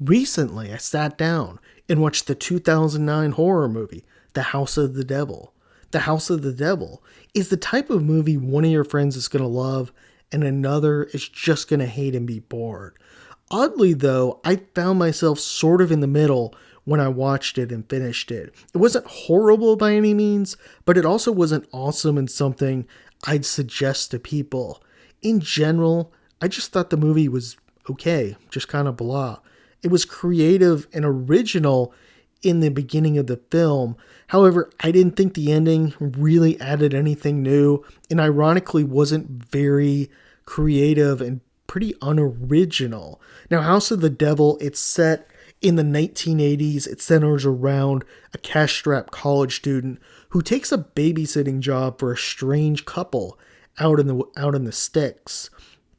Recently, I sat down and watched the 2009 horror movie, The House of the Devil. The House of the Devil is the type of movie one of your friends is going to love and another is just going to hate and be bored. Oddly, though, I found myself sort of in the middle when I watched it and finished it. It wasn't horrible by any means, but it also wasn't awesome and something I'd suggest to people. In general, I just thought the movie was okay, just kind of blah. It was creative and original in the beginning of the film. However, I didn't think the ending really added anything new and ironically wasn't very creative and pretty unoriginal. Now, House of the Devil, it's set in the 1980s. It centers around a cash-strapped college student who takes a babysitting job for a strange couple out in the sticks.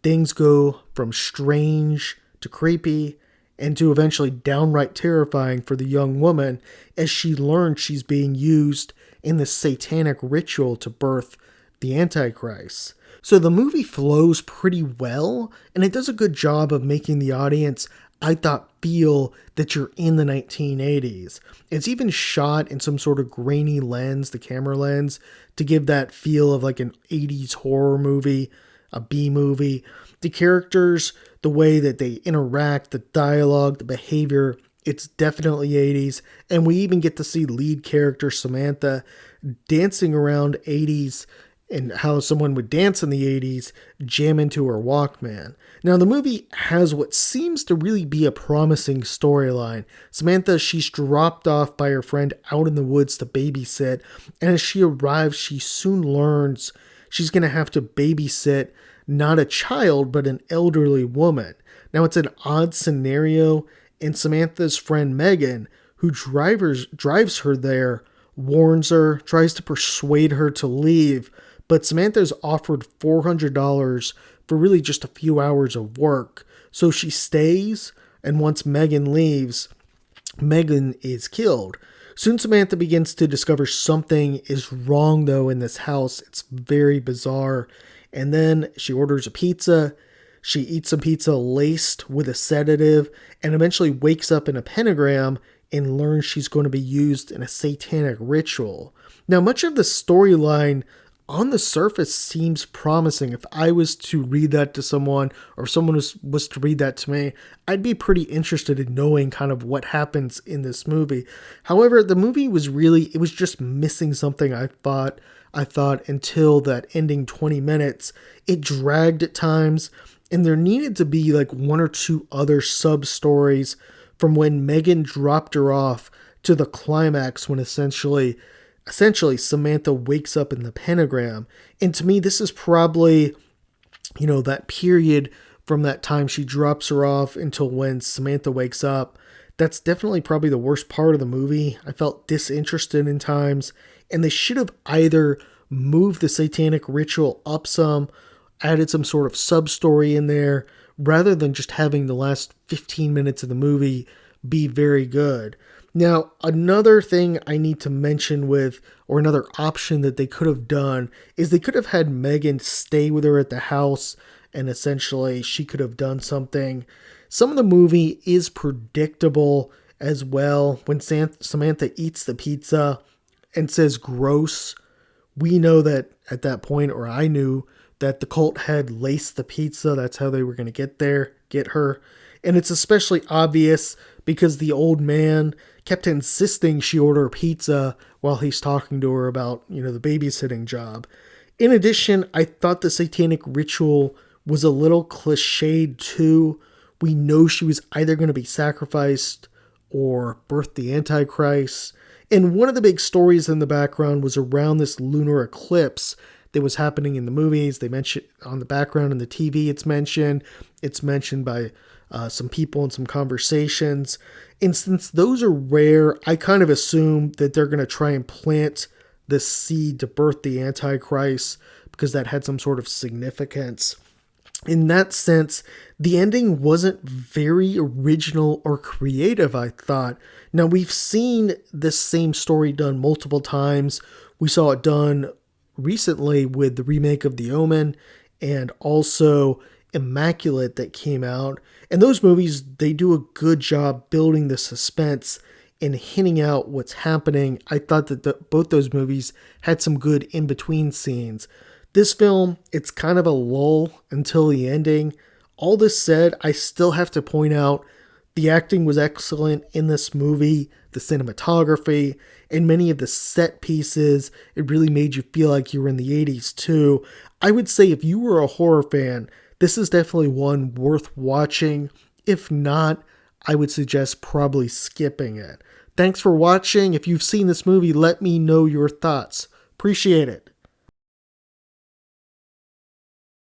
Things go from strange to creepy and to eventually downright terrifying for the young woman as she learns she's being used in this satanic ritual to birth the Antichrist. So the movie flows pretty well, and it does a good job of making the audience, I thought, feel that you're in the 1980s. It's even shot in some sort of grainy lens, the camera lens, to give that feel of like an 80s horror movie, a B movie. The characters, the way that they interact, the dialogue, the behavior, it's definitely 80s. And we even get to see lead character Samantha dancing around 80s and how someone would dance in the 80s, jam into her Walkman. Now, the movie has what seems to really be a promising storyline. Samantha, she's dropped off by her friend out in the woods to babysit, and as she arrives, she soon learns she's going to have to babysit not a child, but an elderly woman. Now, it's an odd scenario, and Samantha's friend Megan, who drives her there, warns her, tries to persuade her to leave, but Samantha's offered $400 for really just a few hours of work. So she stays, and once Megan leaves, Megan is killed. Soon Samantha begins to discover something is wrong though in this house. It's very bizarre. And then she orders a pizza. She eats some pizza laced with a sedative and eventually wakes up in a pentagram and learns she's going to be used in a satanic ritual. Now, much of the storyline on the surface seems promising. If I was to read that to someone or someone was to read that to me, I'd be pretty interested in knowing kind of what happens in this movie. However, the movie it was just missing something. I thought until that ending 20 minutes, it dragged at times and there needed to be like one or two other sub stories from when Megan dropped her off to the climax when essentially Samantha wakes up in the pentagram. And to me, this is probably, that period from that time she drops her off until when Samantha wakes up. That's definitely probably the worst part of the movie. I felt disinterested in times, and they should have either moved the satanic ritual up some, added some sort of sub-story in there, rather than just having the last 15 minutes of the movie be very good. Now, another thing I need to mention or another option that they could have done is they could have had Megan stay with her at the house and essentially she could have done something. Some of the movie is predictable as well. When Samantha eats the pizza and says gross, we know that at that point, or I knew that the cult had laced the pizza. That's how they were going to get her. And it's especially obvious because the old man kept insisting she order pizza while he's talking to her about, the babysitting job. In addition, I thought the satanic ritual was a little cliched too. We know she was either going to be sacrificed or birth the Antichrist. And one of the big stories in the background was around this lunar eclipse that was happening in the movies. They mentioned on the background in the TV, it's mentioned by some people in some conversations. And since those are rare, I kind of assume that they're going to try and plant the seed to birth the Antichrist because that had some sort of significance. In that sense, the ending wasn't very original or creative, I thought. Now, we've seen this same story done multiple times. We saw it done recently with the remake of The Omen and also Immaculate that came out. And those movies, they do a good job building the suspense and hinting out what's happening. I thought that both those movies had some good in-between scenes. This film, it's kind of a lull until the ending. All this said, I still have to point out the acting was excellent in this movie, the cinematography, and many of the set pieces. It really made you feel like you were in the 80s too. I would say if you were a horror fan, this is definitely one worth watching. If not, I would suggest probably skipping it. Thanks for watching. If you've seen this movie, let me know your thoughts. Appreciate it.